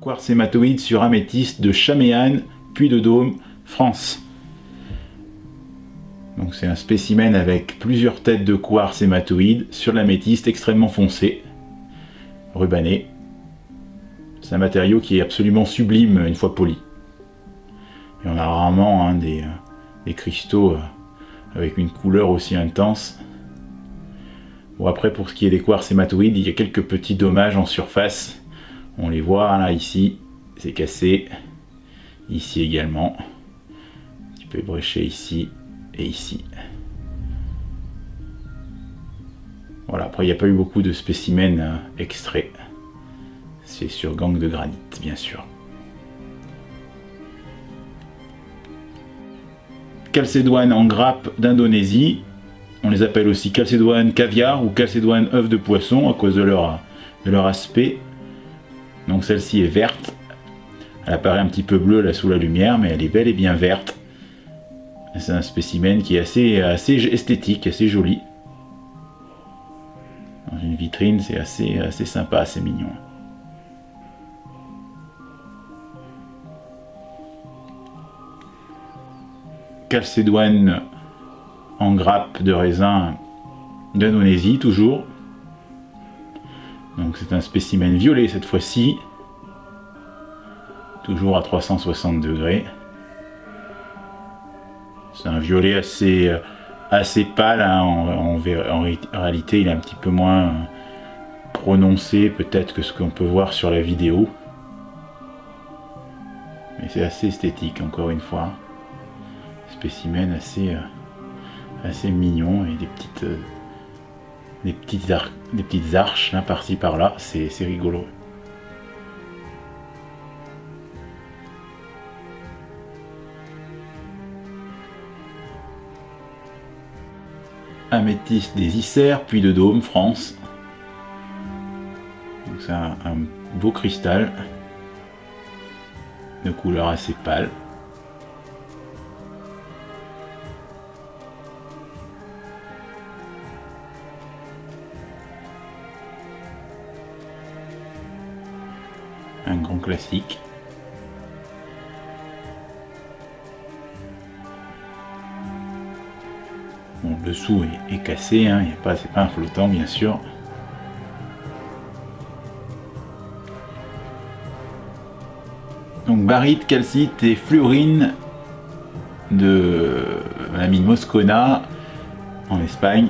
Quartz hématoïde sur améthyste de Chaméane, Puy-de-Dôme, France. Donc c'est un spécimen avec plusieurs têtes de quartz hématoïde sur l'améthyste extrêmement foncé, rubané. C'est un matériau qui est absolument sublime une fois poli. Et on a rarement des cristaux avec une couleur aussi intense. Bon, après, pour ce qui est des quartz hématoïdes, il y a quelques petits dommages en surface. On les voit là, ici, c'est cassé. Ici également. Un petit peu ébréché ici et ici. Voilà, après, il n'y a pas eu beaucoup de spécimens extraits. C'est sur gangue de granit, bien sûr. Calcédoine en grappe d'Indonésie. On les appelle aussi calcédoine caviar ou calcédoine œuf de poisson à cause de leur aspect. Donc celle-ci est verte. Elle apparaît un petit peu bleue là sous la lumière, mais elle est bel et bien verte. C'est un spécimen qui est assez esthétique, assez joli. Dans une vitrine, c'est assez sympa, assez mignon. Calcédoine en grappe de raisin d'Indonésie, toujours. Donc c'est un spécimen violet cette fois-ci. Toujours à 360 degrés. C'est un violet assez pâle. Hein. En réalité, il est un petit peu moins prononcé peut-être que ce qu'on peut voir sur la vidéo. Mais c'est assez esthétique, encore une fois. Spécimen assez mignon et des petites arches là par-ci par-là, c'est rigolo. Améthyste des Issères, Puy-de-Dôme, France. C'est un beau cristal de couleur assez pâle. Un grand classique. Bon, le dessous est cassé, hein, c'est pas un flottant bien sûr. Donc barite, calcite et fluorine de la mine Moscona en Espagne.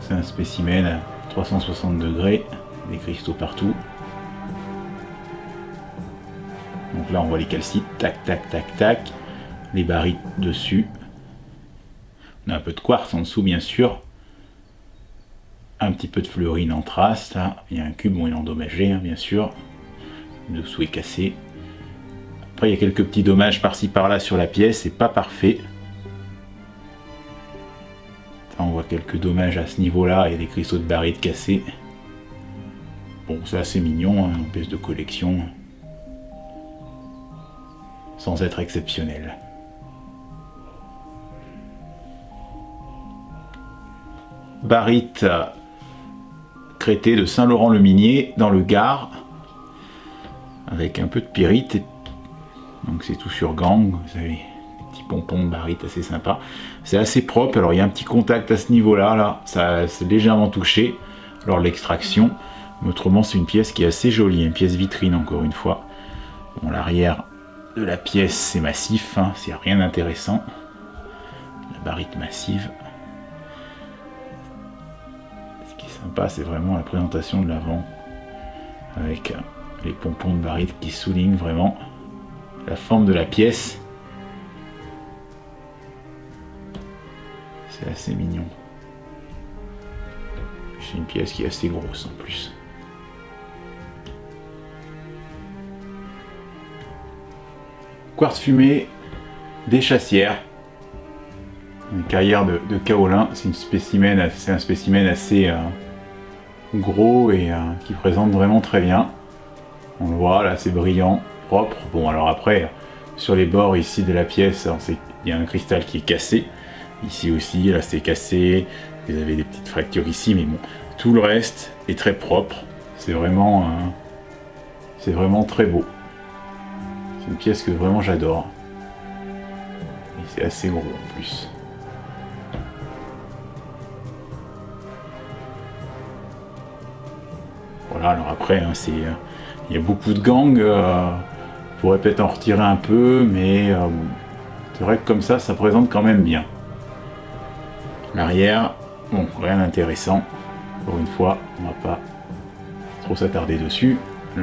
C'est un spécimen à 360 degrés, des cristaux partout. Donc là on voit les calcites, tac tac tac tac, les barites dessus. On a un peu de quartz en dessous bien sûr. Un petit peu de fluorine en trace, là. Il y a un cube, bon il est endommagé hein, bien sûr. Le dessous est cassé. Après il y a quelques petits dommages par-ci par-là sur la pièce, c'est pas parfait. On voit quelques dommages à ce niveau-là et des cristaux de barite cassés. Bon c'est assez mignon, hein, une pièce de collection. Sans être exceptionnel. Barite crétée de Saint-Laurent-le-Minier dans le Gard, avec un peu de pyrite. Donc c'est tout sur gang, vous avez des petits pompons de barite assez sympa. C'est assez propre, alors il y a un petit contact à ce niveau-là, là, ça c'est légèrement touché lors de l'extraction. Autrement c'est une pièce qui est assez jolie, une pièce vitrine encore une fois. Bon, l'arrière de la pièce c'est massif, hein, c'est rien d'intéressant. La barite massive. Ce qui est sympa c'est vraiment la présentation de l'avant avec les pompons de barite qui soulignent vraiment la forme de la pièce. C'est assez mignon. C'est une pièce qui est assez grosse en plus. Quartz fumé des Chassières, une carrière de kaolin. C'est un spécimen assez gros et qui présente vraiment très bien. On le voit là, c'est brillant, propre. Bon alors après, sur les bords ici de la pièce, il y a un cristal qui est cassé. Ici aussi, là c'est cassé. Vous avez des petites fractures ici, mais bon, tout le reste est très propre. C'est vraiment C'est vraiment très beau. C'est une pièce que vraiment j'adore. Et c'est assez gros en plus. Voilà, alors après, hein, il y a beaucoup de gangs. On pourrait peut-être en retirer un peu, mais c'est vrai que comme ça présente quand même bien. L'arrière, bon, rien d'intéressant. Pour une fois, on va pas trop s'attarder dessus. Ce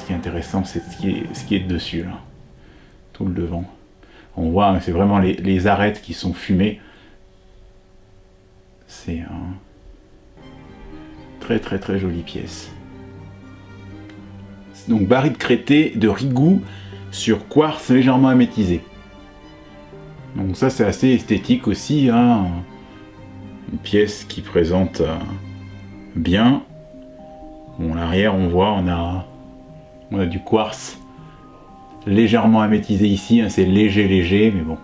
qui est intéressant, c'est ce qui est dessus, là. Tout le devant. On voit, hein, c'est vraiment les arêtes qui sont fumées. C'est un très très très jolie pièce. Donc barite crétée de Rigoux sur quartz légèrement améthisé. Donc ça c'est assez esthétique aussi, hein. Une pièce qui présente bien. Bon, l'arrière on voit, on a du quartz légèrement améthisé ici, hein. C'est léger, mais bon.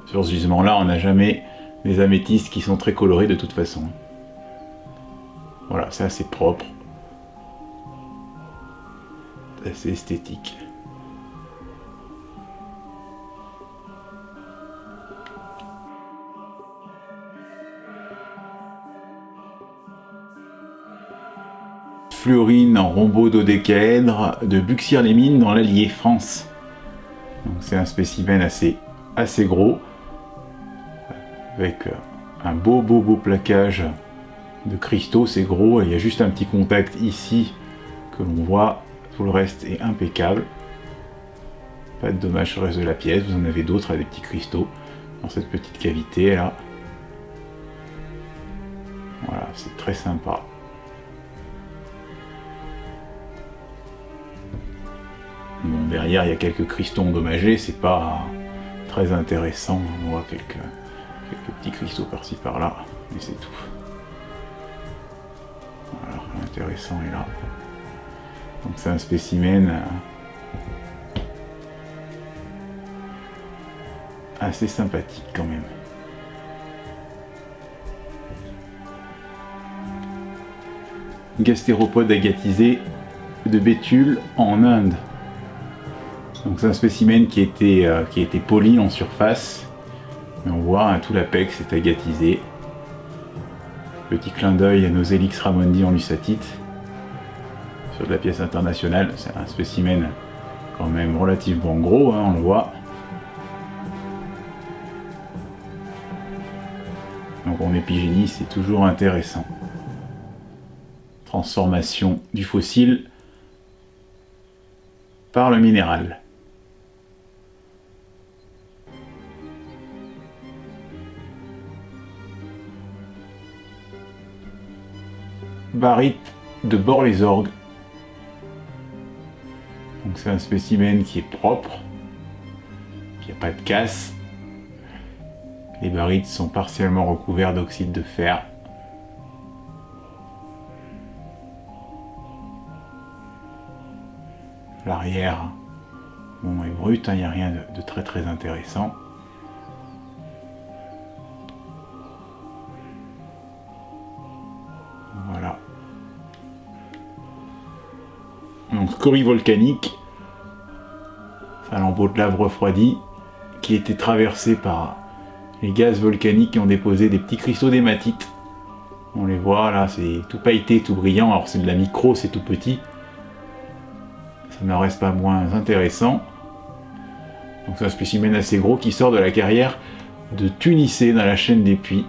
Sur ce gisement là, on n'a jamais des améthystes qui sont très colorés de toute façon. Voilà, c'est assez propre. C'est assez esthétique. Fluorine en rhombo dodécaèdre de Buxières-les-Mines dans l'Allier, France. Donc c'est un spécimen assez gros, avec un beau plaquage de cristaux, c'est gros, et il y a juste un petit contact ici que l'on voit, tout le reste est impeccable. Pas de dommage sur le reste de la pièce, vous en avez d'autres à des petits cristaux dans cette petite cavité là. Voilà, c'est très sympa. Bon, derrière il y a quelques cristaux endommagés, c'est pas très intéressant, on voit quelques petits cristaux par-ci par-là, mais c'est tout. Voilà, l'intéressant est là. Donc c'est un spécimen assez sympathique quand même. Gastéropode agatisé de Béthune en Inde. Donc c'est un spécimen qui a été poli en surface. Mais on voit, hein, tout l'apex est agatisé. Petit clin d'œil à nos Helix ramondi en lusatite. Sur de la pièce internationale, c'est un spécimen quand même relativement gros, hein, on le voit. Donc en épigénie, c'est toujours intéressant. Transformation du fossile par le minéral. Barite de Bord-les-Orgues. Donc c'est un spécimen qui est propre, qui n'a pas de casse. Les barites sont partiellement recouverts d'oxyde de fer. L'arrière, bon, est brut, hein, il n'y a rien de très très intéressant. Voilà. Donc scorie volcanique, c'est un lambeau de lave refroidi qui a été traversé par les gaz volcaniques qui ont déposé des petits cristaux d'hématite. On les voit là, c'est tout pailleté, tout brillant. Alors c'est de la micro, c'est tout petit. Ça n'en reste pas moins intéressant. Donc c'est un spécimen assez gros qui sort de la carrière de Tunicé dans la chaîne des Puys,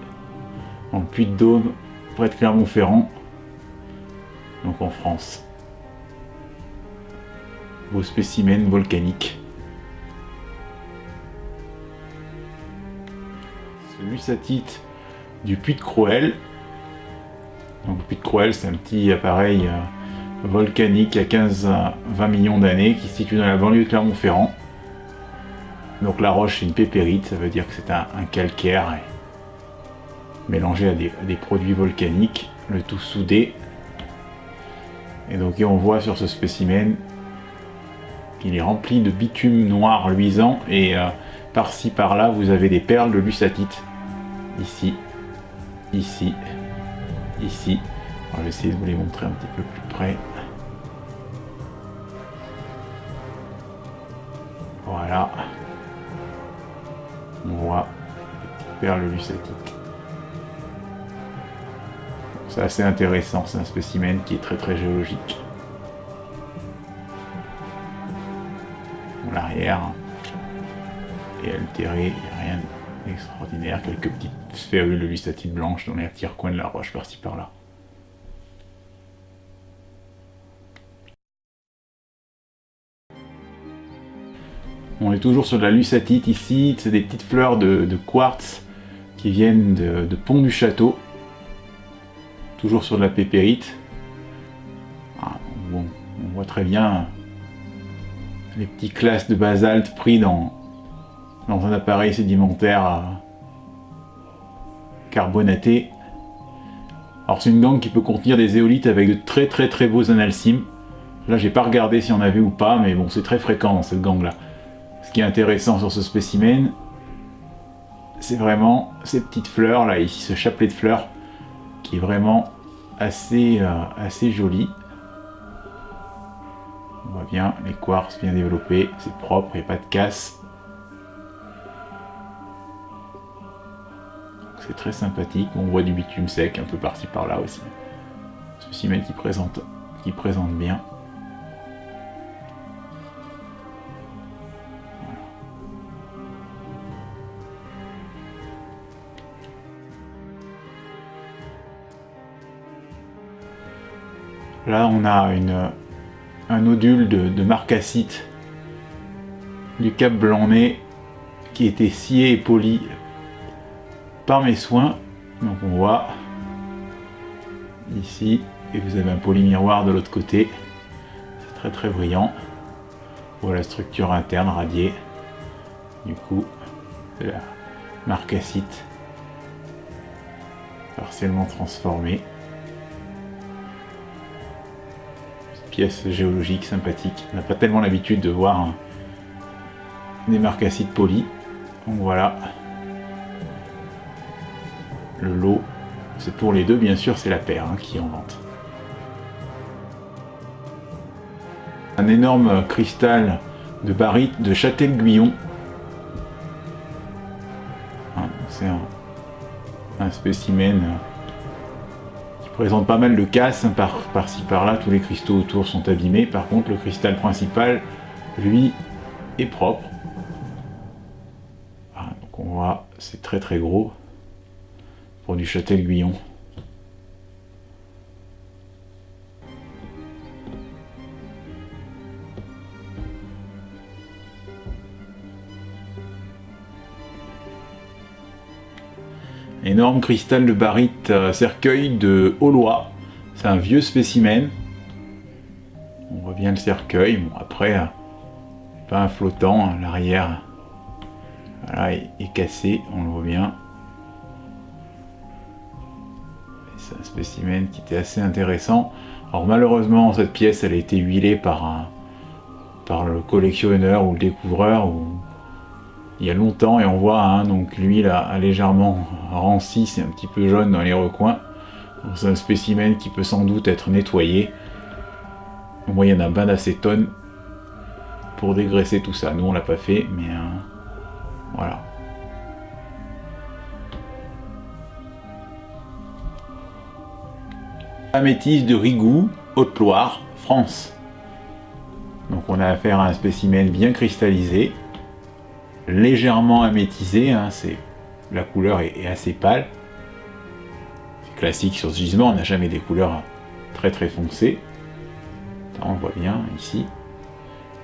dans le Puy-de-Dôme, près de Clermont-Ferrand, donc en France. Beau spécimen volcanique. C'est lusatite du Puy de Crouël. Donc le Puy de Crouël, c'est un petit appareil volcanique à 15-20 millions d'années qui se situe dans la banlieue de Clermont-Ferrand. Donc la roche, c'est une pépérite, ça veut dire que c'est un calcaire mélangé à des produits volcaniques, le tout soudé. Et donc on voit sur ce spécimen qu'il est rempli de bitume noir luisant, et par-ci par-là vous avez des perles de lusatite. Ici, ici, ici. On va essayer de vous les montrer un petit peu plus près. Voilà. On voit les petites perles lucatiques. C'est assez intéressant, c'est un spécimen qui est très géologique. L'arrière est altéré, il n'y a rien d'extraordinaire, quelques petites sphérules de lucatite blanche dans les petits recoins de la roche par-ci par-là. On est toujours sur de la lucatite ici, c'est des petites fleurs de quartz qui viennent de Pont du Château. Toujours sur de la pépérite. Ah, bon, on voit très bien les petits classes de basalte pris dans un appareil sédimentaire carbonaté. Alors c'est une gangue qui peut contenir des éolites avec de très beaux analcimes. Là j'ai pas regardé si on avait ou pas, mais bon c'est très fréquent dans cette gangue là. Ce qui est intéressant sur ce spécimen, c'est vraiment ces petites fleurs là, ici ce chapelet de fleurs qui est vraiment assez joli. On voit bien les quartz bien développés, c'est propre, il n'y a pas de casse. C'est très sympathique, on voit du bitume sec un peu par-ci par-là aussi. Spécimen qui présente bien. Là, on a un nodule de marcassite du Cap Blanc-Nez qui a été scié et poli par mes soins. Donc on voit ici, et vous avez un polymiroir de l'autre côté. C'est très brillant. On voit la structure interne radiée. Du coup, de la marcassite partiellement transformée. Pièce géologique sympathique. On n'a pas tellement l'habitude de voir des marcassites polis. Donc voilà. Le lot, c'est pour les deux, bien sûr, c'est la paire qui est en vente. Un énorme cristal de barite de Châtel-Guyon. C'est un spécimen qui présente pas mal de casse par-ci par-là. Tous les cristaux autour sont abîmés. Par contre, le cristal principal, lui, est propre. Donc on voit, c'est très gros pour du Châtel-Guyon. Énorme cristal de barite cercueil de Aulois. C'est un vieux spécimen. On voit bien le cercueil. Bon, après, pas un flottant. L'arrière voilà, est cassé. On le voit bien. C'est un spécimen qui était assez intéressant. Alors malheureusement, cette pièce, elle a été huilée par le collectionneur ou le découvreur il y a longtemps, et on voit donc l'huile a légèrement ranci, c'est un petit peu jaune dans les recoins. C'est un spécimen qui peut sans doute être nettoyé. Au moins il y en a bain d'acétone pour dégraisser tout ça. Nous on l'a pas fait, mais voilà. Améthyste de Rigoux, Haute-Loire, France. Donc on a affaire à un spécimen bien cristallisé, légèrement améthisé, la couleur est assez pâle. C'est classique sur ce gisement, on n'a jamais des couleurs très foncées. On le voit bien ici.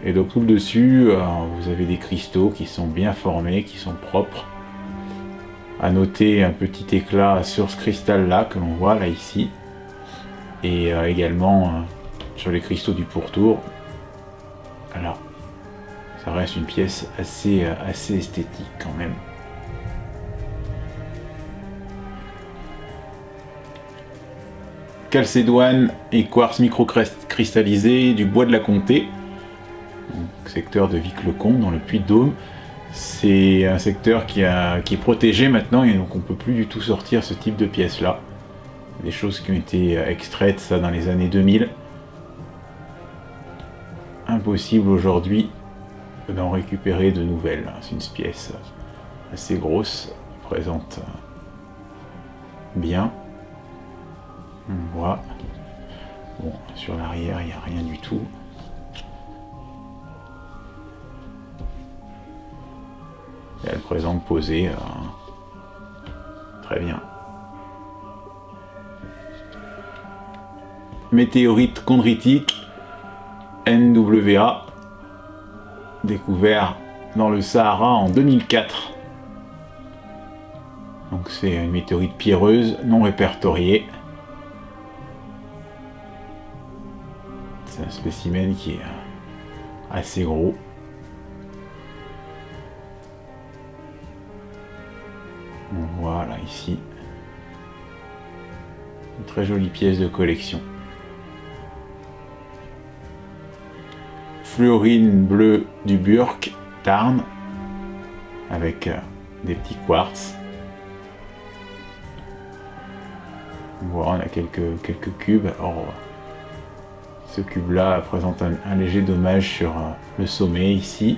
Et donc tout le dessus, vous avez des cristaux qui sont bien formés, qui sont propres. À noter un petit éclat sur ce cristal là que l'on voit là ici. Et également sur les cristaux du pourtour. Alors, ça reste une pièce assez esthétique quand même. Calcédoine et quartz microcristallisé du bois de la Comté, donc, secteur de Vic-le-Comte dans le Puy-de-Dôme. C'est un secteur qui est protégé maintenant et donc on ne peut plus du tout sortir ce type de pièce là. des choses qui ont été extraites ça dans les années 2000. Impossible aujourd'hui d'en récupérer de nouvelles. C'est une pièce assez grosse, présente bien. On voit. Bon, sur l'arrière, il n'y a rien du tout. Et elle présente posée. Très bien. Météorite chondritique NWA, découvert dans le Sahara en 2004. Donc c'est une météorite pierreuse non répertoriée. C'est un spécimen qui est assez gros. On voit là ici une très jolie pièce de collection. Fluorine bleue du Burk, Tarn, avec des petits quartz. Voilà, on a quelques cubes. Alors, ce cube-là présente un léger dommage sur le sommet ici.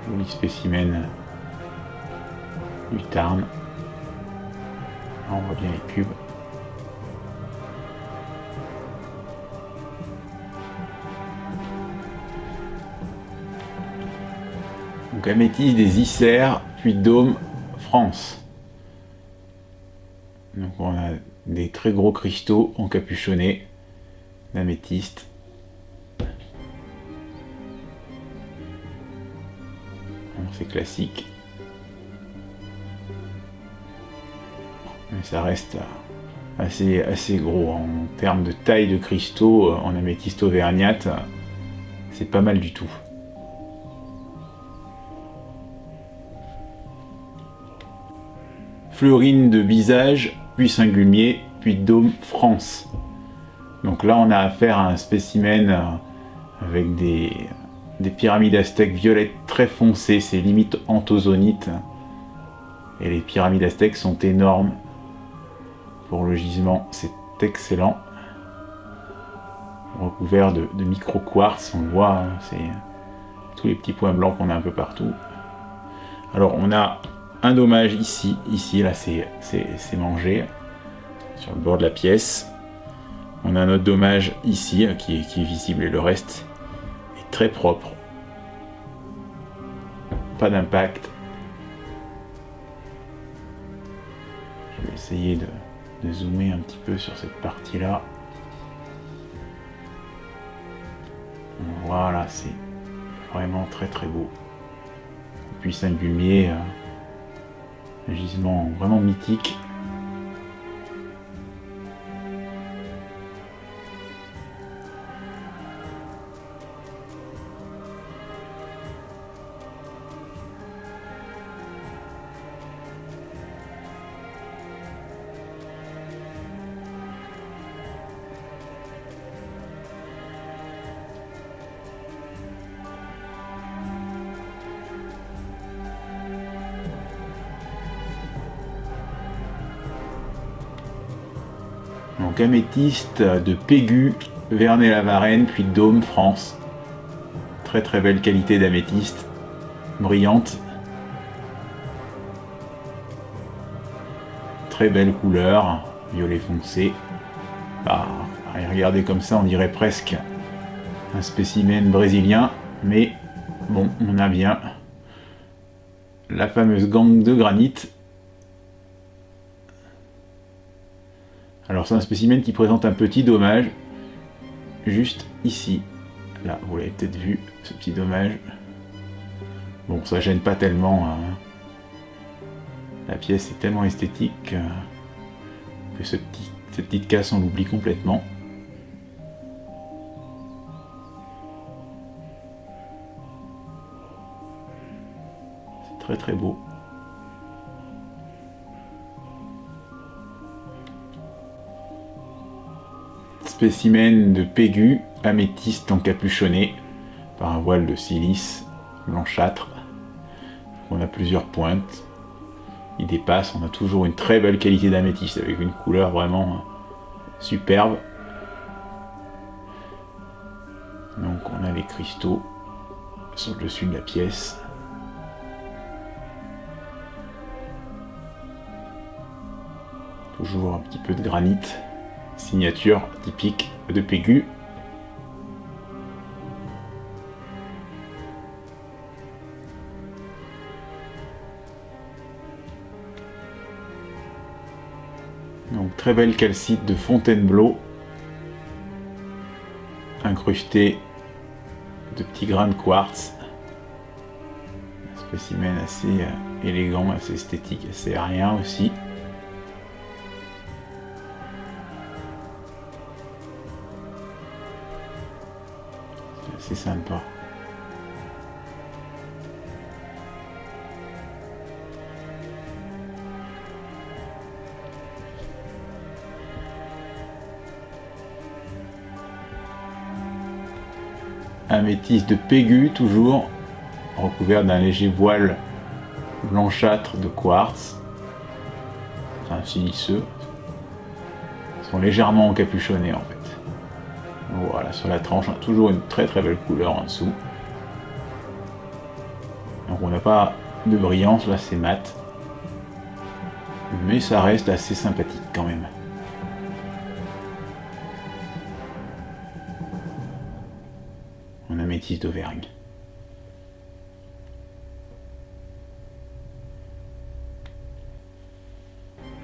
Joli spécimen du Tarn. Là, on voit bien les cubes. Donc améthyste des Isères, Puy-de-Dôme, France. Donc on a des très gros cristaux encapuchonnés d'améthyste. C'est classique. Mais ça reste assez gros. En termes de taille de cristaux, en améthyste auvergnate, c'est pas mal du tout. Fluorine de Bisage, Puy-Saint-Gulmier, Puy-de-Dôme, France. Donc là, on a affaire à un spécimen avec des pyramides aztèques violettes très foncées, c'est limite anthozonite. Et les pyramides aztèques sont énormes. Pour le gisement, c'est excellent. Recouvert de micro-quartz, on le voit, hein, c'est tous les petits points blancs qu'on a un peu partout. Alors on a un dommage ici, là c'est mangé, sur le bord de la pièce. On a un autre dommage ici qui est visible et le reste est très propre. Pas d'impact. Je vais essayer de zoomer un petit peu sur cette partie-là. Voilà, c'est vraiment très très beau. Puis Saint-Gulmier, un gisement vraiment mythique. Donc améthyste de Pégu, Vernay-la-Varenne, Puy-de-Dôme, France. Très très belle qualité d'améthyste, brillante. Très belle couleur, violet foncé. Bah, à regarder comme ça, on dirait presque un spécimen brésilien, mais bon, on a bien la fameuse gangue de granit. Alors c'est un spécimen qui présente un petit dommage, juste ici. Là, vous l'avez peut-être vu, ce petit dommage. Bon, ça gêne pas tellement. Hein. La pièce est tellement esthétique que cette petite casse, on l'oublie complètement. Très très beau. Spécimen de Pégu, améthyste encapuchonné par un voile de silice blanchâtre. On a plusieurs pointes. Il dépasse, on a toujours une très belle qualité d'améthyste avec une couleur vraiment superbe. Donc on a les cristaux sur le dessus de la pièce. Toujours un petit peu de granit, signature typique de Pégu. Donc très belle calcite de Fontainebleau, incrustée de petits grains de quartz. Un spécimen assez élégant, assez esthétique, assez aérien aussi. C'est assez sympa. Améthyste de Pégu, toujours recouvert d'un léger voile blanchâtre de quartz, enfin siliceux. Ils sont légèrement encapuchonnés en fait. Voilà, sur la tranche, on a toujours une très très belle couleur en dessous. Donc on n'a pas de brillance, là c'est mat, mais ça reste assez sympathique quand même. En améthyste d'Auvergne.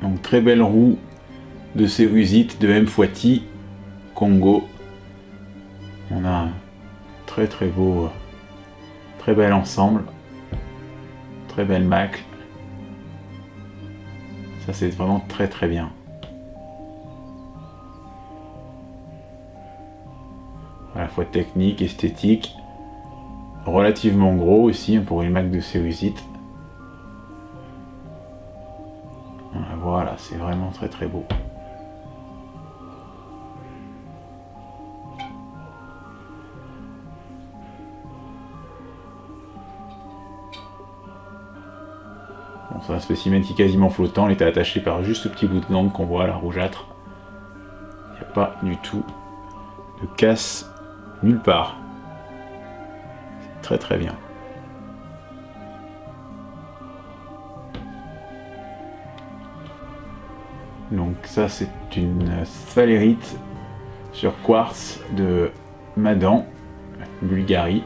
Donc très belle roue de cérusite de M. Fouati, Congo. On a un très très beau, très bel ensemble, très belle macle. Ça c'est vraiment très très bien. À la fois technique, esthétique, relativement gros aussi pour une macle de cérusite. Voilà, c'est vraiment très très beau. Bon, c'est un spécimen qui est quasiment flottant, il était attaché par juste ce petit bout de gangue qu'on voit, la rougeâtre. Il n'y a pas du tout de casse nulle part. C'est très très bien. Donc ça c'est une sphalérite sur quartz de Madan, Bulgarie.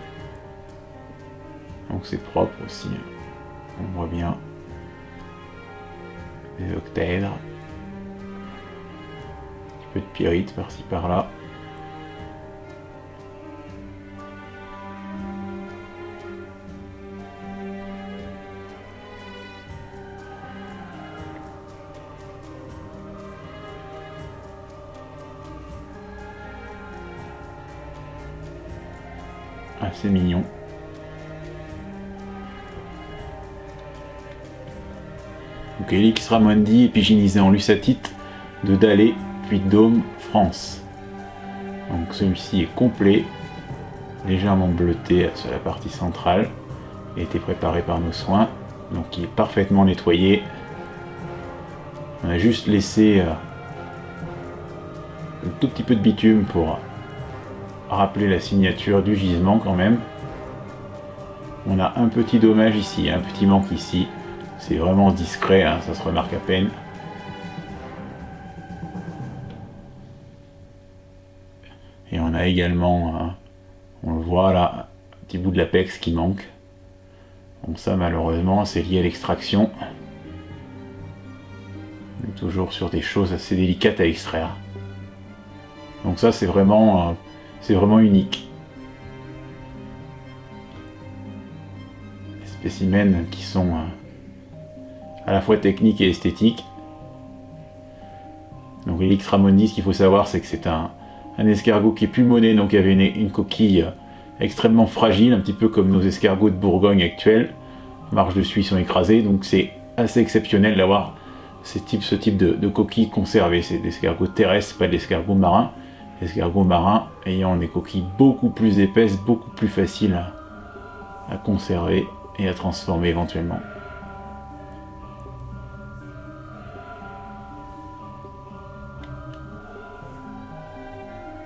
Donc c'est propre aussi. On voit bien les octaèdres. Un petit peu de pyrite par-ci par-là. Assez mignon. Donc Helix Ramondi épigénisé en lucatite de Dalé, puis de Dôme, France. Donc celui-ci est complet, légèrement bleuté sur la partie centrale. Il a été préparé par nos soins, donc il est parfaitement nettoyé. On a juste laissé un tout petit peu de bitume pour rappeler la signature du gisement quand même. On a un petit dommage ici, un petit manque ici. C'est vraiment discret, hein, ça se remarque à peine. Et on a également, on le voit là, un petit bout de l'apex qui manque. Donc ça malheureusement c'est lié à l'extraction. On est toujours sur des choses assez délicates à extraire. Donc ça c'est vraiment unique. Des spécimens qui sont à la fois techniques et esthétiques. Donc Helix Ramondi, ce qu'il faut savoir c'est que c'est un escargot qui est pulmoné, donc il y avait une coquille extrêmement fragile, un petit peu comme nos escargots de Bourgogne actuels. marche dessus, ils sont écrasés, donc c'est assez exceptionnel d'avoir ce type de coquilles conservées. C'est des escargots terrestres, pas des escargots marins. Les escargots marins ayant des coquilles beaucoup plus épaisses, beaucoup plus faciles à conserver et à transformer éventuellement.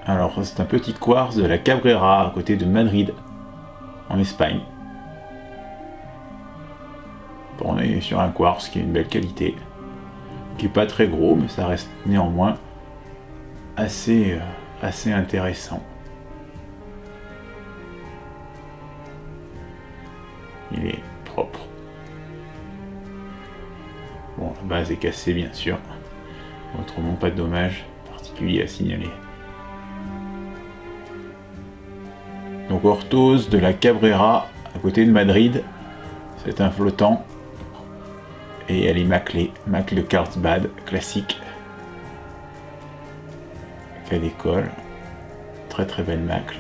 Alors c'est un petit quartz de la Cabrera à côté de Madrid, en Espagne. Bon, on est sur un quartz qui est une belle qualité, qui n'est pas très gros, mais ça reste néanmoins assez intéressant. Il est propre. Bon, la base est cassée bien sûr, autrement pas de dommages particuliers à signaler. Donc orthose de la Cabrera à côté de Madrid, c'est un flottant et elle est maclée, macle Carlsbad classique, cas d'école, très très belle macle.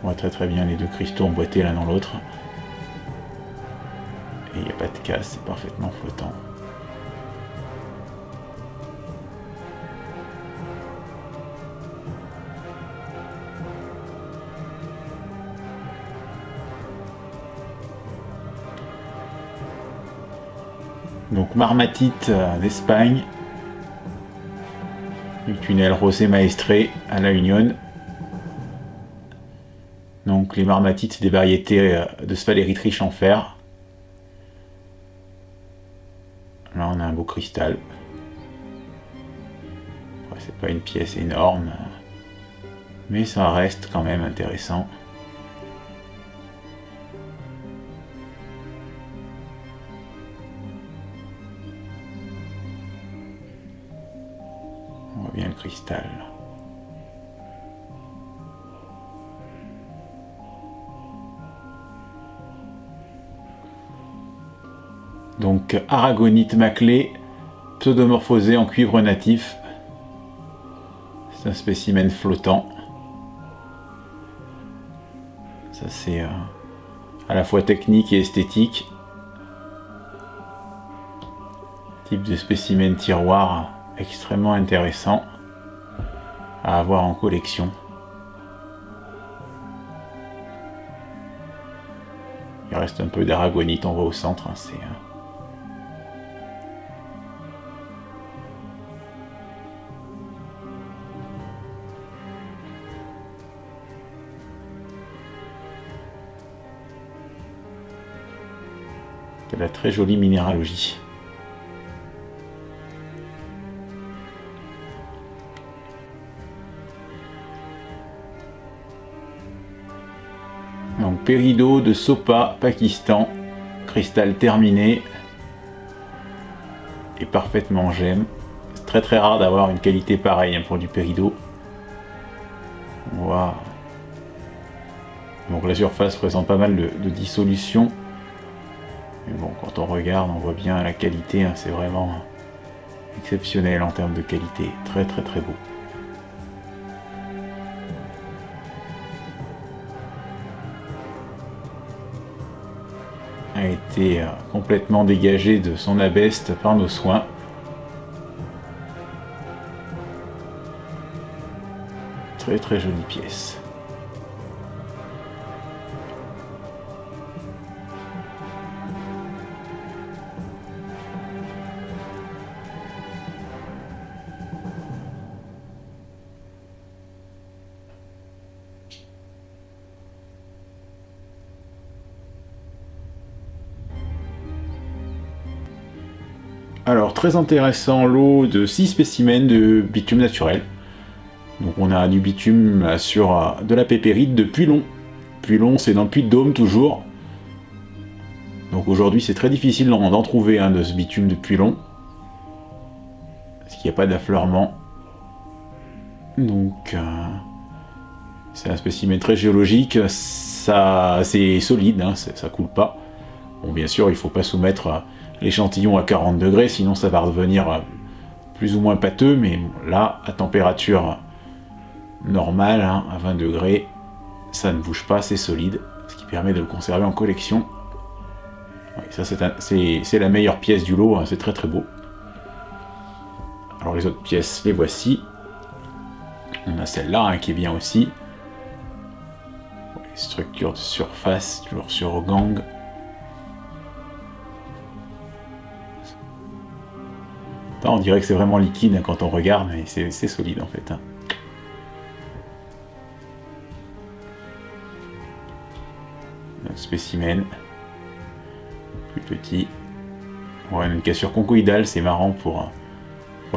On voit très très bien les deux cristaux emboîtés l'un dans l'autre et il n'y a pas de casse, c'est parfaitement flottant. Donc marmatite d'Espagne, du tunnel José Maestre à La Union. Donc les marmatites, c'est des variétés de sphaléries riches en fer. Là on a un beau cristal. Ouais, c'est pas une pièce énorme, mais ça reste quand même intéressant. On voit bien le cristal. Donc aragonite maclé, pseudomorphosé en cuivre natif. C'est un spécimen flottant. Ça c'est à la fois technique et esthétique. Type de spécimen tiroir extrêmement intéressant à avoir en collection. Il reste un peu d'aragonite, on voit au centre, hein, c'est de la très jolie minéralogie. Donc péridot de Sopa, Pakistan, cristal terminé et parfaitement gemme. C'est très très rare d'avoir une qualité pareille hein, pour du péridot. Wow. Donc la surface présente pas mal de dissolution. Mais bon, quand on regarde, on voit bien la qualité, hein, c'est vraiment exceptionnel en termes de qualité. Très très très beau. A été complètement dégagé de son abeste par nos soins. Très très jolie pièce. Alors, très intéressant lot de 6 spécimens de bitume naturel. Donc on a du bitume sur de la pépérite de Puylon. Puylon, c'est dans le Puy-de-Dôme toujours. Donc aujourd'hui, c'est très difficile d'en trouver hein, de ce bitume de Puylon. Parce qu'il n'y a pas d'affleurement. Donc c'est un spécimen très géologique. C'est solide, hein, ça coule pas. Bon, bien sûr, il ne faut pas soumettre l'échantillon à 40 degrés, sinon ça va redevenir plus ou moins pâteux, mais bon, là, à température normale, hein, à 20 degrés, ça ne bouge pas, c'est solide, ce qui permet de le conserver en collection. Ouais, ça, c'est la meilleure pièce du lot, hein, c'est très très beau. Alors les autres pièces, les voici. On a celle-là hein, qui est bien aussi. Structure de surface, toujours sur gang. On dirait que c'est vraiment liquide hein, quand on regarde, mais c'est solide en fait. Hein. Un spécimen. Plus petit. Ouais, une cassure conchoïdale, c'est marrant pour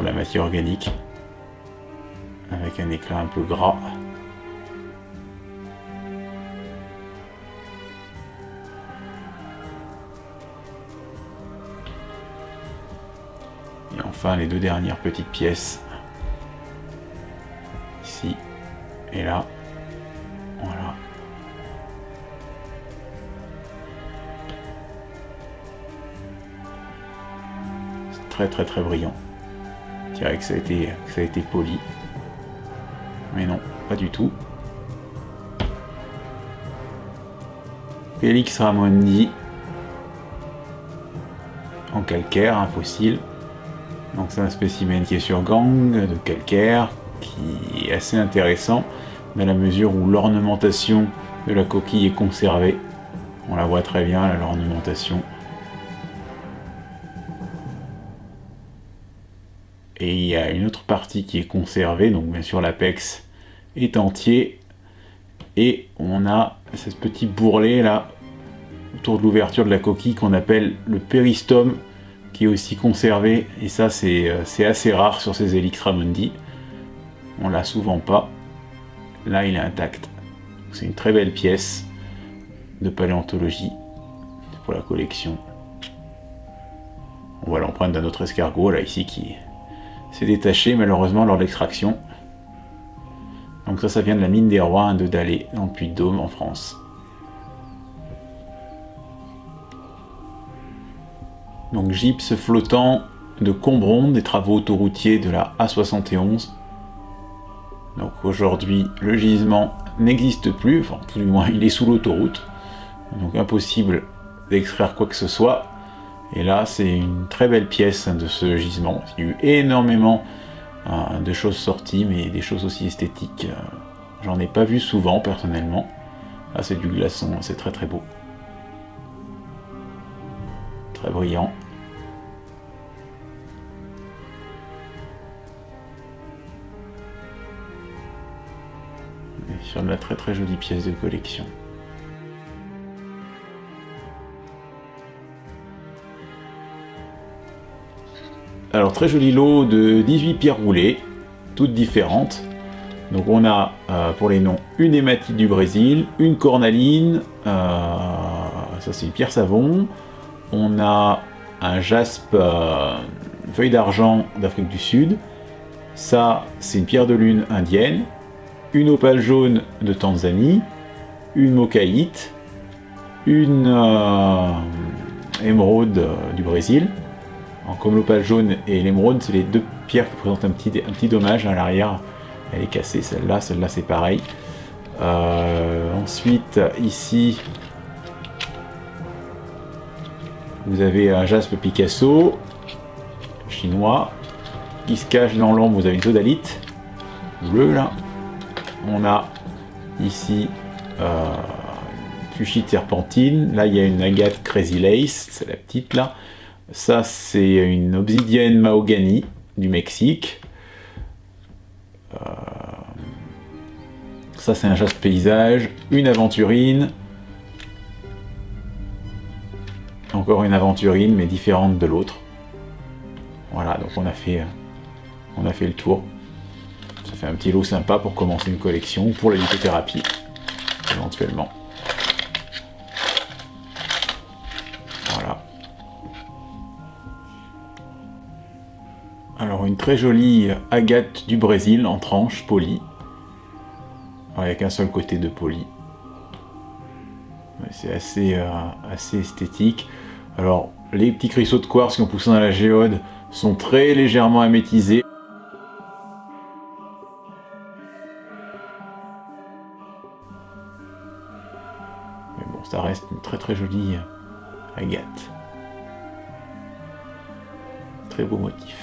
la matière organique. Avec un éclat un peu gras. Et enfin les deux dernières petites pièces. Ici et là. Voilà. C'est très très très brillant. Je dirais que ça a été poli. Mais non, pas du tout. Felix Ramondi. En calcaire, un fossile. Donc c'est un spécimen qui est sur gang de calcaire, qui est assez intéressant, dans la mesure où l'ornementation de la coquille est conservée. On la voit très bien, là, l'ornementation. Et il y a une autre partie qui est conservée, donc bien sûr l'apex est entier. Et on a ce petit bourrelet là, autour de l'ouverture de la coquille qu'on appelle le péristome, qui est aussi conservé, et ça c'est assez rare sur ces Helix Ramondi. On l'a souvent pas. Là il est intact. C'est une très belle pièce de paléontologie pour la collection. On voit l'empreinte d'un autre escargot là ici qui s'est détaché malheureusement lors de l'extraction. Donc ça vient de la mine des Rois de Dalé dans le Puy-de-Dôme en France. Donc gypse flottant de Combron, des travaux autoroutiers de la A71. Donc aujourd'hui, le gisement n'existe plus, enfin tout du moins il est sous l'autoroute. Donc impossible d'extraire quoi que ce soit. Et là, c'est une très belle pièce de ce gisement. Il y a eu énormément de choses sorties, mais des choses aussi esthétiques. J'en ai pas vu souvent personnellement. Là, c'est du glaçon, c'est très très beau. Très brillant. Et sur de la très très jolie pièce de collection. Alors très joli lot de 18 pierres roulées, toutes différentes. Donc on a pour les noms une hématite du Brésil, une cornaline, ça c'est une pierre savon. On a un jaspe feuille d'argent d'Afrique du Sud. Ça c'est une pierre de lune indienne. Une opale jaune de Tanzanie. Une mocaïte. Une émeraude du Brésil. Alors, comme l'opale jaune et l'émeraude, c'est les deux pierres qui présentent un petit dommage à l'arrière. Elle est cassée, celle-là c'est pareil. Ensuite, ici, vous avez un jaspe Picasso, chinois, qui se cache dans l'ombre. Vous avez une sodalite, bleue là. On a ici une fuchsite serpentine. Là, il y a une agate Crazy Lace, c'est la petite là. Ça, c'est une obsidienne mahogany du Mexique. Ça, c'est un jaspe paysage. Une aventurine. Encore une aventurine, mais différente de l'autre. Voilà, donc on a fait le tour. Ça fait un petit lot sympa pour commencer une collection, pour la lithothérapie, éventuellement. Voilà. Alors une très jolie agate du Brésil en tranche polie, avec un seul côté de poli. C'est assez esthétique. Alors les petits cristaux de quartz qui ont poussé dans la géode sont très légèrement améthisés. Mais bon, ça reste une très très jolie agate. Très beau motif.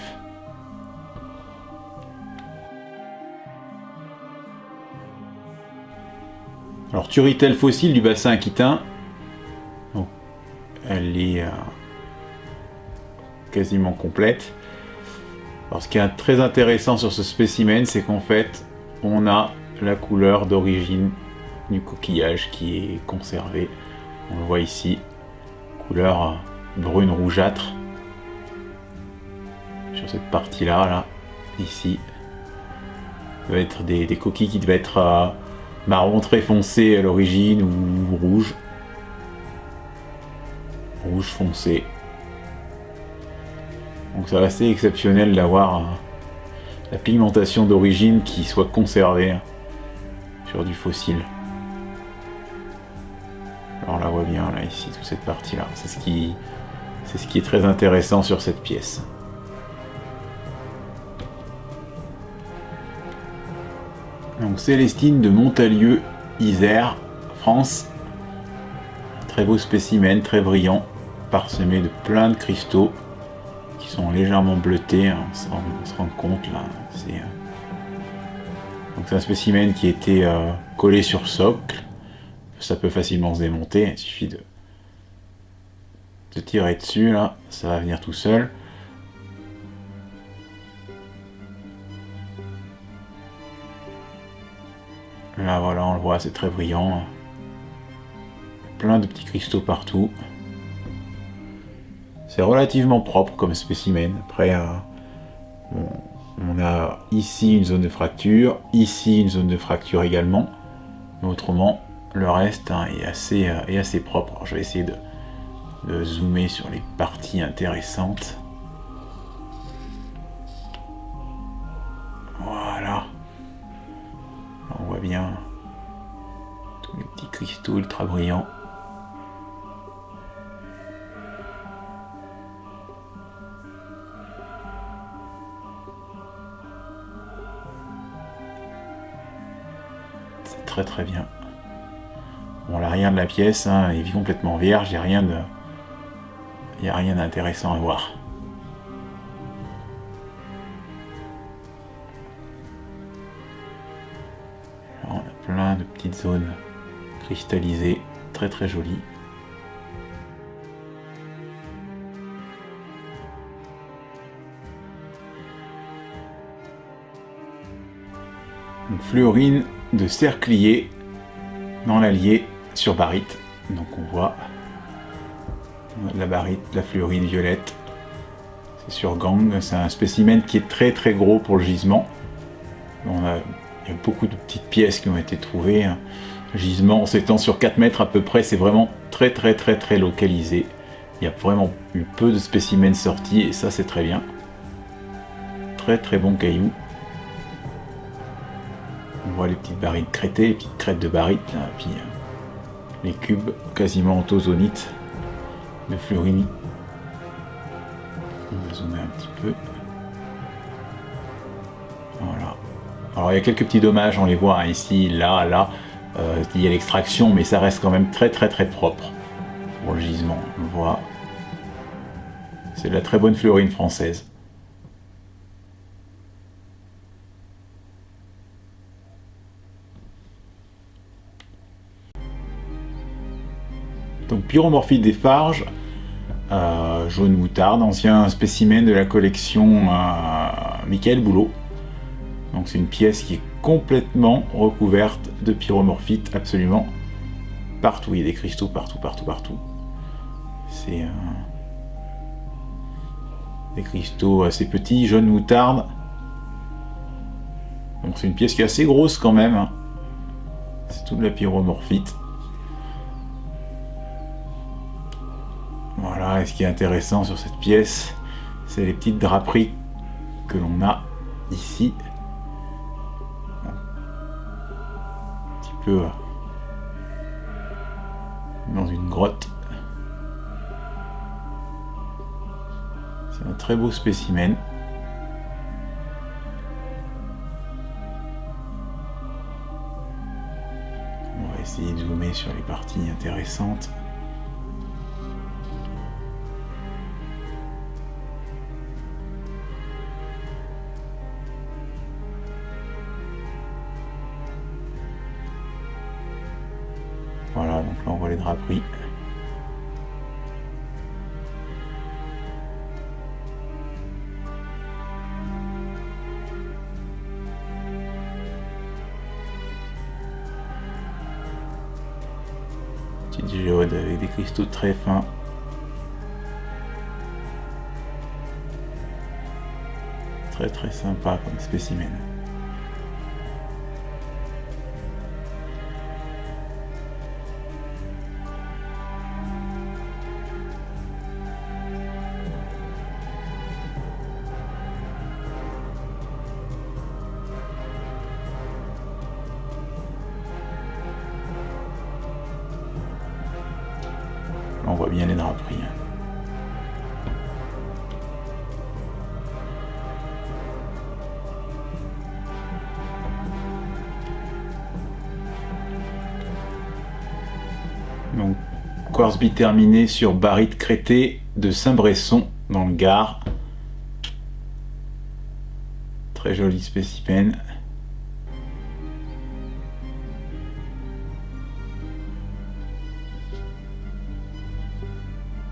Alors, Turritelle fossile du bassin aquitain. Donc, elle est quasiment complète. Alors, ce qui est très intéressant sur ce spécimen, c'est qu'en fait, on a la couleur d'origine du coquillage qui est conservée. On le voit ici, couleur brune rougeâtre. Sur cette partie-là, là, ici, ça va être des coquilles qui devaient être marron très foncé à l'origine ou rouge. Rouge foncé. Donc c'est assez exceptionnel d'avoir la pigmentation d'origine qui soit conservée sur du fossile. Alors on la voit bien là ici, toute cette partie là. C'est ce qui est très intéressant sur cette pièce. Donc Célestine de Montalieu, Isère, France. Très beau spécimen, très brillant, parsemé de plein de cristaux qui sont légèrement bleutés, on se rend compte là. Donc c'est un spécimen qui a été collé sur socle. Ça peut facilement se démonter, il suffit de tirer dessus là, ça va venir tout seul. Là voilà, on le voit, c'est très brillant. Plein de petits cristaux partout. C'est relativement propre comme spécimen. Après, on a ici une zone de fracture, ici une zone de fracture également. Mais autrement, le reste est assez propre. Alors, je vais essayer de zoomer sur les parties intéressantes. Voilà. On voit bien tous les petits cristaux ultra brillants. C'est très très bien. Bon, l'arrière de la pièce est complètement vierge, il n'y a rien d'intéressant à voir. Alors, on a plein de petites zones cristallisées, très très jolies. Une fluorine de Cerclier dans l'Allier sur barite. Donc on voit la barite, la fluorine violette. C'est sur gang. C'est un spécimen qui est très très gros pour le gisement. Il y a beaucoup de petites pièces qui ont été trouvées. Le gisement s'étend sur 4 mètres à peu près. C'est vraiment très très très très localisé. Il y a vraiment eu peu de spécimens sortis et ça c'est très bien. Très très bon caillou. On voit les petites barites crêtées, les petites crêtes de barite, là, puis les cubes quasiment antozonites de fluorine. On va zoomer un petit peu. Voilà. Alors il y a quelques petits dommages, on les voit ici, là, il y a l'extraction, mais ça reste quand même très très très propre pour le gisement. On le voit. C'est de la très bonne fluorine française. Donc Pyromorphite des Farges, jaune moutarde, ancien spécimen de la collection Michael Boulot. Donc c'est une pièce qui est complètement recouverte de pyromorphite, absolument partout. Il y a des cristaux partout. C'est des cristaux assez petits, jaune moutarde. Donc c'est une pièce qui est assez grosse quand même. C'est tout de la pyromorphite. Voilà, et ce qui est intéressant sur cette pièce, c'est les petites draperies que l'on a ici. Un petit peu dans une grotte. C'est un très beau spécimen. On va essayer de zoomer sur les parties intéressantes. Voilà, donc là on voit les draperies. Petite géode avec des cristaux très fins. Très sympa comme spécimen. On voit bien les draperies. Donc, quartz biterminé sur barite crétée de Saint-Bresson dans le Gard. Très joli spécimen.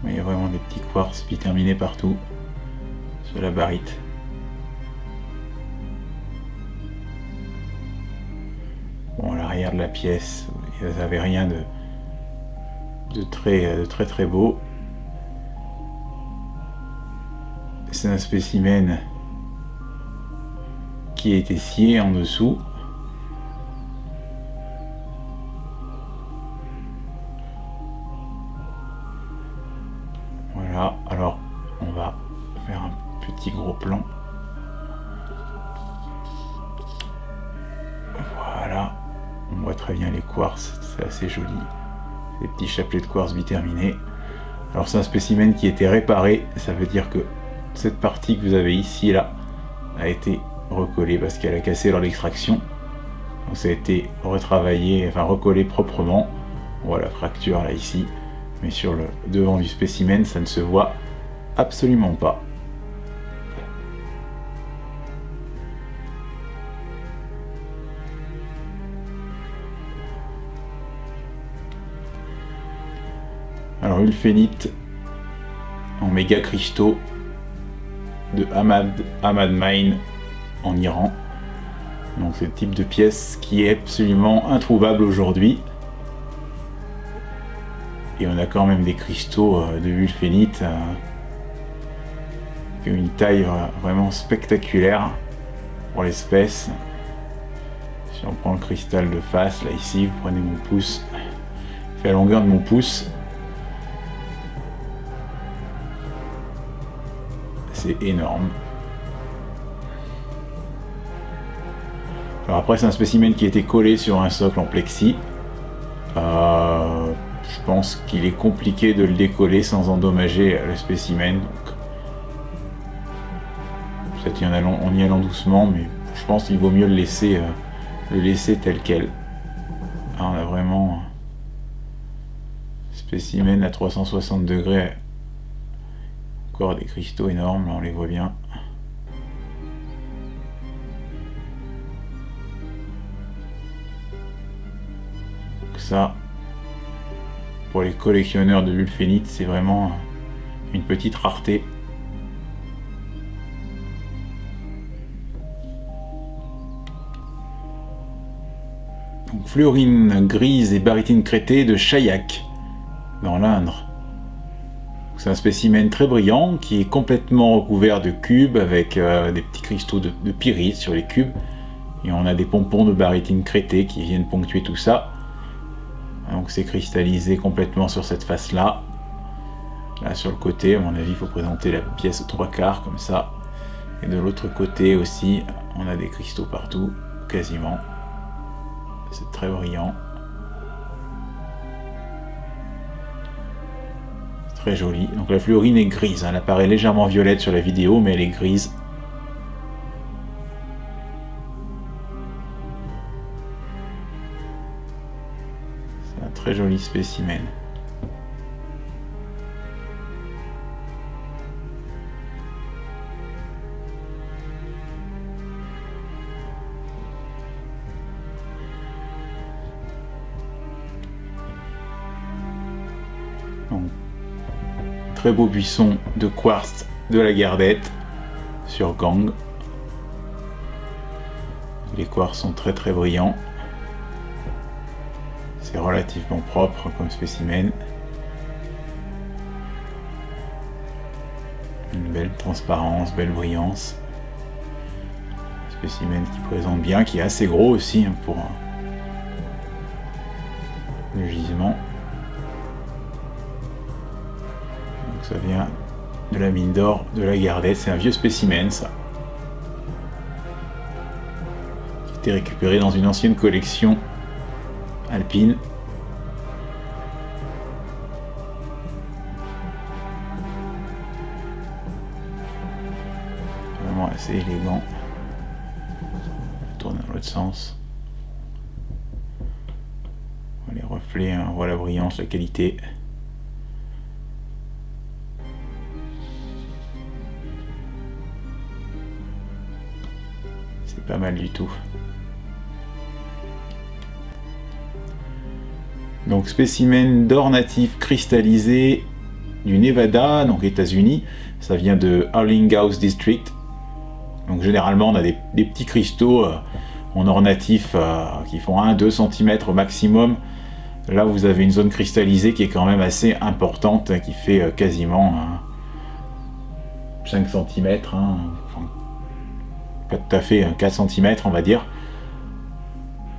Il y a vraiment des petits quartz biterminés partout sur la barite. Bon, à l'arrière de la pièce, il n'y avait rien de très beau. C'est un spécimen qui a été scié en dessous. Voilà, alors on va faire un petit gros plan. Voilà, on voit très bien les quartz, c'est assez joli. Des petits chapelets de quartz biterminés. Alors c'est un spécimen qui a été réparé, ça veut dire que cette partie que vous avez ici et là a été recollée parce qu'elle a cassé lors de l'extraction. Donc ça a été retravaillé, enfin recollé proprement. On voit la fracture là ici, mais sur le devant du spécimen ça ne se voit absolument pas. Alors ulphénite en méga cristaux de Ahmad Mine en Iran. Donc c'est le type de pièce qui est absolument introuvable aujourd'hui. Et on a quand même des cristaux de ulphénite qui ont une taille vraiment spectaculaire pour l'espèce. Si on prend le cristal de face, là ici, vous prenez mon pouce, il fait la longueur de mon pouce. C'est énorme. Alors après c'est un spécimen qui a été collé sur un socle en plexi. Je pense qu'il est compliqué de le décoller sans endommager le spécimen. Peut-être en y allant doucement, mais je pense qu'il vaut mieux le laisser tel quel. Ah, on a vraiment un spécimen à 360 degrés. Encore des cristaux énormes, là on les voit bien. Donc ça, pour les collectionneurs de l'ulphénite, c'est vraiment une petite rareté. Donc, fluorine grise et barytine crétée de Chaillac, dans l'Indre. C'est un spécimen très brillant qui est complètement recouvert de cubes avec des petits cristaux de pyrite sur les cubes. Et on a des pompons de barytine crétée qui viennent ponctuer tout ça. Donc c'est cristallisé complètement sur cette face-là. Là sur le côté, à mon avis, il faut présenter la pièce aux 3/4 comme ça. Et de l'autre côté aussi, on a des cristaux partout, quasiment. C'est très brillant. Très jolie. Donc la fluorine est grise, hein. Elle apparaît légèrement violette sur la vidéo, mais elle est grise. C'est un très joli spécimen. Donc, très beau buisson de quartz de la Gardette sur gang. Les quartz sont très très brillants. C'est relativement propre comme spécimen. Une belle transparence, belle brillance. Spécimen qui présente bien, qui est assez gros aussi hein, pour le gisement. Donc ça vient de la mine d'or de la Gardette. C'est un vieux spécimen ça. Qui a été récupéré dans une ancienne collection alpine. Vraiment assez élégant. On tourne dans l'autre sens. Les reflets, hein, on voit la brillance, la qualité. C'est pas mal du tout. Donc spécimen d'or natif cristallisé du Nevada, donc États-Unis. Ça vient de Harlingen District. Donc généralement on a des petits cristaux en or natif qui font 1-2 cm au maximum. Là vous avez une zone cristallisée qui est quand même assez importante, qui fait quasiment 5 cm, hein, enfin, pas tout à fait 4 cm on va dire,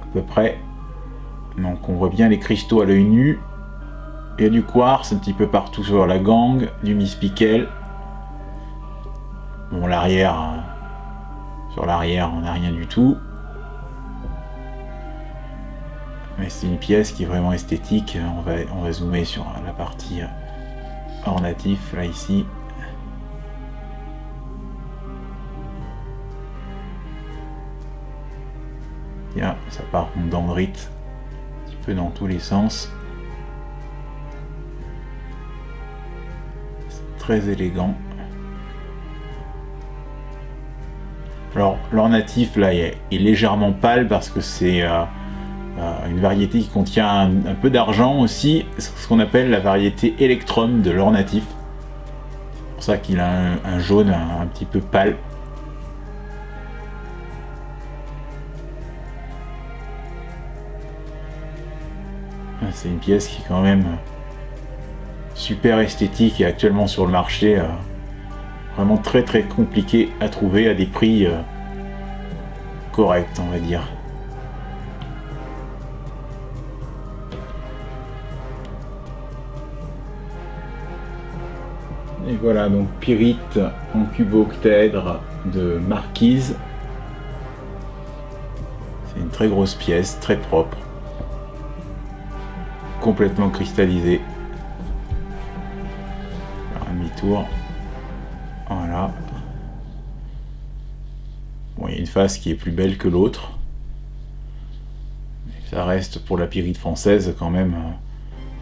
à peu près. Donc on voit bien les cristaux à l'œil nu. Il y a du quartz un petit peu partout sur la gangue, du mispickel. Bon l'arrière, sur l'arrière on n'a rien du tout. Mais c'est une pièce qui est vraiment esthétique. On va zoomer sur la partie or natif, là ici. Tiens, ça part en dendrite, un petit peu dans tous les sens. C'est très élégant. Alors, l'or natif, là, est légèrement pâle parce que c'est une variété qui contient un peu d'argent aussi, ce qu'on appelle la variété Electrum de l'or natif. C'est pour ça qu'il a un jaune un petit peu pâle. C'est une pièce qui est quand même super esthétique et actuellement sur le marché vraiment très très compliqué à trouver à des prix corrects on va dire. Et voilà donc pyrite en cuboctaèdre de Marquise. C'est une très grosse pièce, très propre. Complètement cristallisé. Un demi-tour. Voilà. Bon, il y a une face qui est plus belle que l'autre. Ça reste pour la pyrite française quand même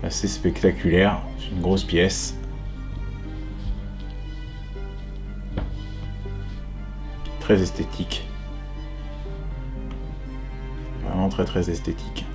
assez spectaculaire. C'est une grosse pièce. Très esthétique. Vraiment très très esthétique.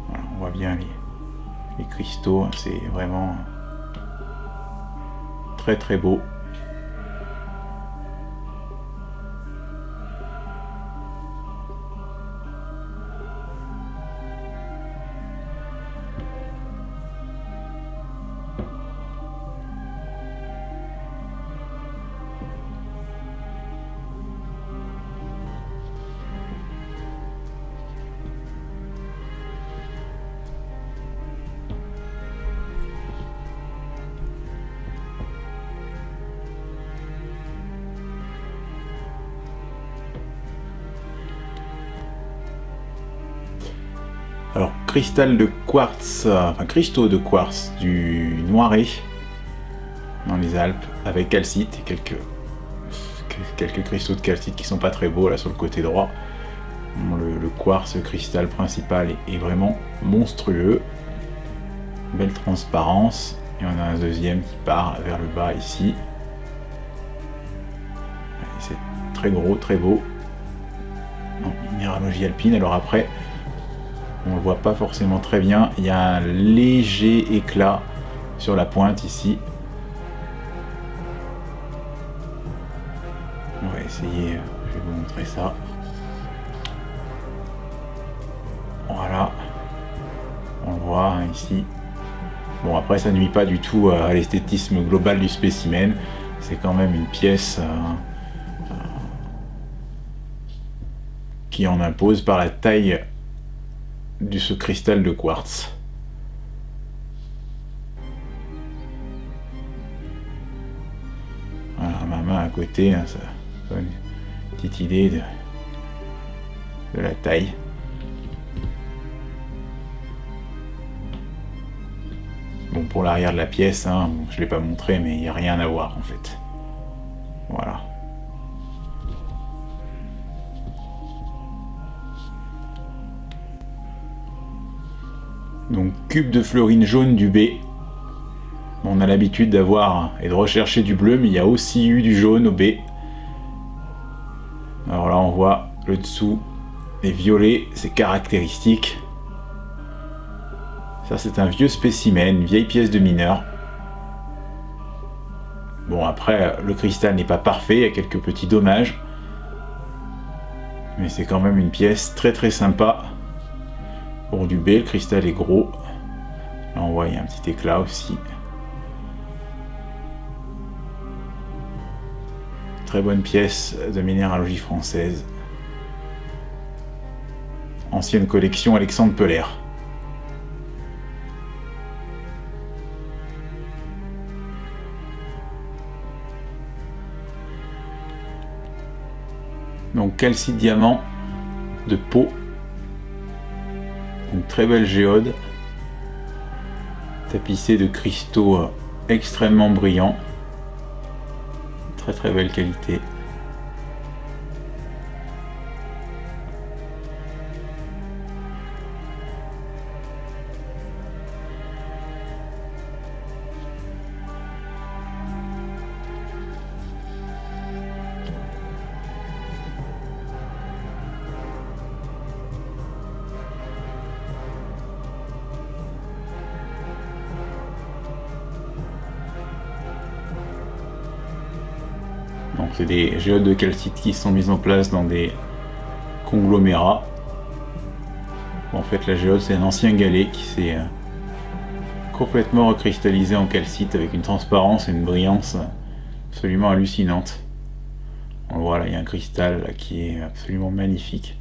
Voilà, on voit bien les cristaux, c'est vraiment très très beau. Alors, cristal de quartz, enfin cristaux de quartz du Noiret, dans les Alpes, avec calcite et quelques cristaux de calcite qui sont pas très beaux là sur le côté droit. Bon, le quartz cristal principal est vraiment monstrueux. Belle transparence. Et on a un deuxième qui part vers le bas ici. C'est très gros, très beau. En minéralogie alpine. Alors après, on le voit pas forcément très bien. Il y a un léger éclat sur la pointe ici. On va essayer, je vais vous montrer ça. Voilà. On le voit hein, ici. Bon après ça nuit pas du tout à l'esthétisme global du spécimen. C'est quand même une pièce qui en impose par la taille de ce cristal de quartz. Voilà, ma main à côté, hein, ça donne une petite idée de la taille. Bon, pour l'arrière de la pièce, hein, je ne l'ai pas montré, mais il n'y a rien à voir en fait. Voilà. Donc, cube de fluorine jaune du B. On a l'habitude d'avoir et de rechercher du bleu, mais il y a aussi eu du jaune au B. Alors là, on voit le dessous est violet, c'est caractéristique. Ça, c'est un vieux spécimen, une vieille pièce de mineur. Bon, après, le cristal n'est pas parfait, il y a quelques petits dommages. Mais c'est quand même une pièce très très sympa. Pour du B, le cristal est gros. Là, on voit, il y a un petit éclat aussi. Très bonne pièce de minéralogie française. Ancienne collection Alexandre Peller. Donc calcite diamant de Pau. Une très belle géode. Tapissée de cristaux extrêmement brillants. Très très belle qualité. Donc c'est des géodes de calcite qui sont mises en place dans des conglomérats. En fait la géode c'est un ancien galet qui s'est complètement recristallisé en calcite avec une transparence et une brillance absolument hallucinante. On voit là, il y a un cristal là, qui est absolument magnifique.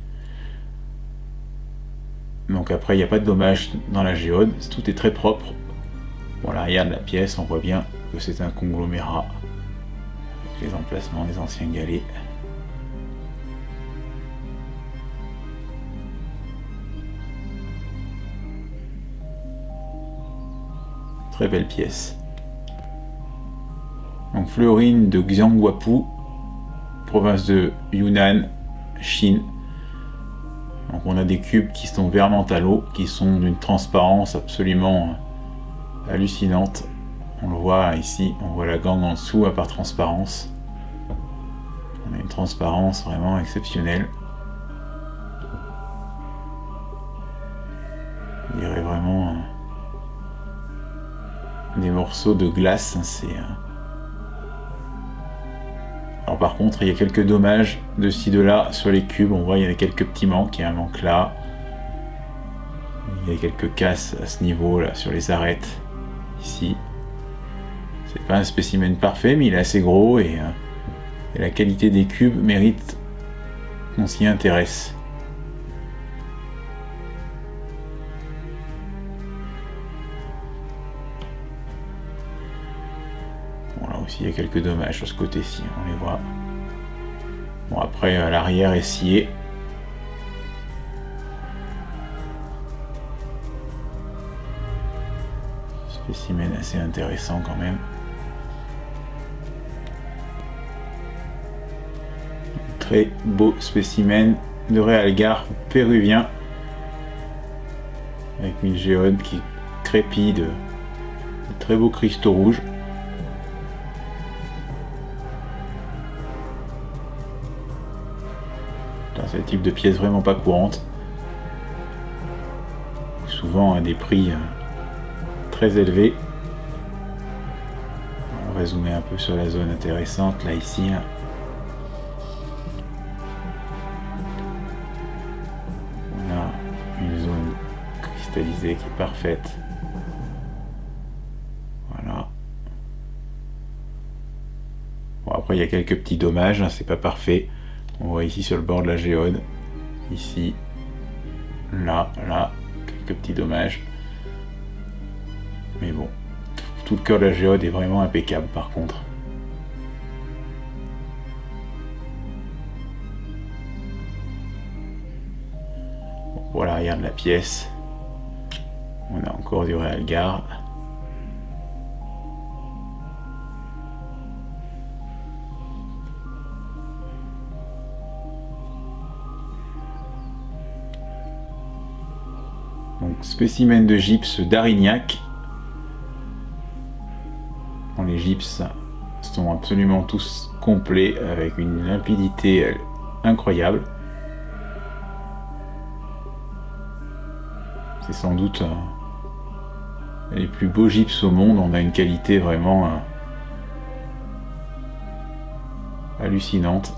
Donc après il n'y a pas de dommage dans la géode, tout est très propre. Bon, l'arrière de la pièce, on voit bien que c'est un conglomérat. Les emplacements des anciens galets. Très belle pièce. Donc fluorine de Xiangguapu, province de Yunnan, Chine. Donc on a des cubes qui sont vert mentalo, qui sont d'une transparence absolument hallucinante. On le voit ici, on voit la gangue en dessous à part transparence. On a une transparence vraiment exceptionnelle. On dirait vraiment des morceaux de glace. Alors par contre, il y a quelques dommages de ci de là sur les cubes. On voit il y a quelques petits manques, il y a un manque là. Il y a quelques casses à ce niveau là sur les arêtes ici. C'est pas un spécimen parfait, mais il est assez gros et la qualité des cubes mérite qu'on s'y intéresse. Bon, là aussi il y a quelques dommages sur ce côté-ci, on les voit. Bon après l'arrière est scié. Spécimen assez intéressant quand même. Très beau spécimen de réalgar péruvien avec une géode qui crépille de très beaux cristaux rouges. C'est le type de pièce vraiment pas courante, souvent à des prix très élevés. On va zoomer un peu sur la zone intéressante là ici. On a une zone cristallisée qui est parfaite. Voilà. Bon, après il y a quelques petits dommages, hein, c'est pas parfait. On voit ici sur le bord de la géode, ici, là, quelques petits dommages. Mais bon, tout le cœur de la géode est vraiment impeccable par contre. Bon, voilà l'arrière de la pièce. On a encore du réalgar. Donc, spécimen de gypse d'Arignac. Bon, les gypses sont absolument tous complets avec une limpidité incroyable. C'est sans doute les plus beaux gypses au monde. On a une qualité vraiment hallucinante.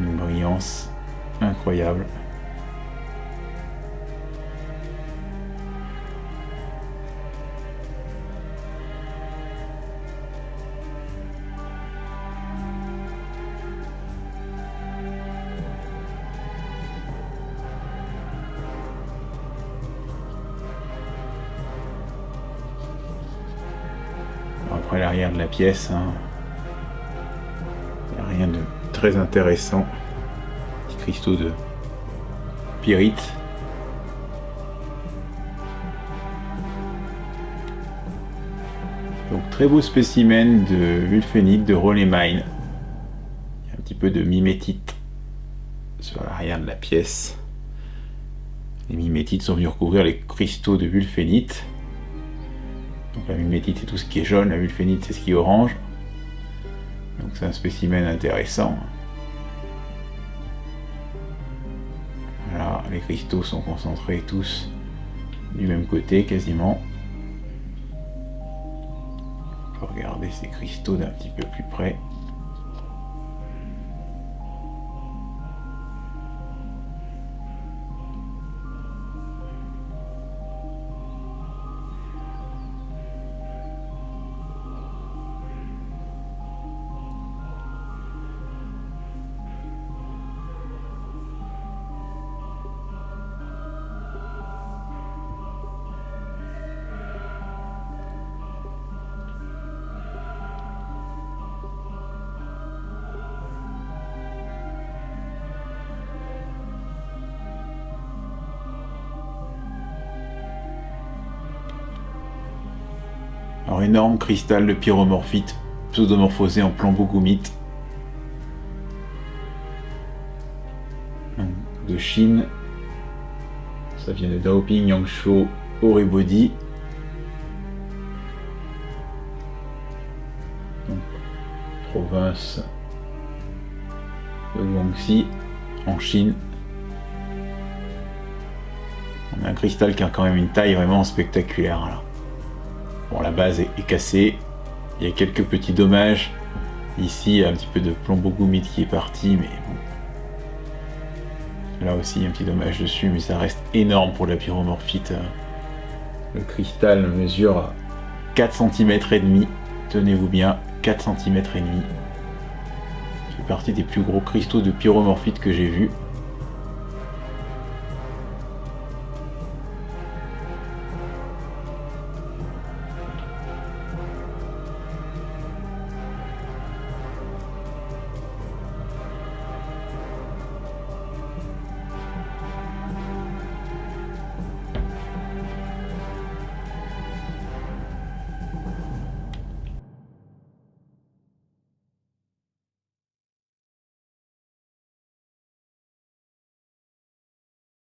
Une brillance incroyable. Après l'arrière de la pièce, hein, il n'y a rien de très intéressant. Petits cristaux de pyrite. Donc très beau spécimen de wulfénite de Rollemine. Il y a un petit peu de mimétite sur l'arrière de la pièce. Les mimétites sont venus recouvrir les cristaux de wulfénite. Donc la mimétite c'est tout ce qui est jaune, la wulfénite c'est ce qui est orange. Donc c'est un spécimen intéressant. Voilà, les cristaux sont concentrés tous du même côté quasiment. On peut regarder ces cristaux d'un petit peu plus près. Alors énorme cristal de pyromorphite pseudomorphosé en plombogoumite de Chine. Ça vient de Daoping, Yangshuo, Orebody. Donc, province de Guangxi en Chine. On a un cristal qui a quand même une taille vraiment spectaculaire là. Bon, la base est cassée, il y a quelques petits dommages. Ici, il y a un petit peu de plombogoumite qui est parti, mais bon. Là aussi, un petit dommage dessus, mais ça reste énorme pour la pyromorphite. Le cristal mesure 4 cm et demi. Tenez-vous bien, 4 cm et demi. C'est partie des plus gros cristaux de pyromorphite que j'ai vus.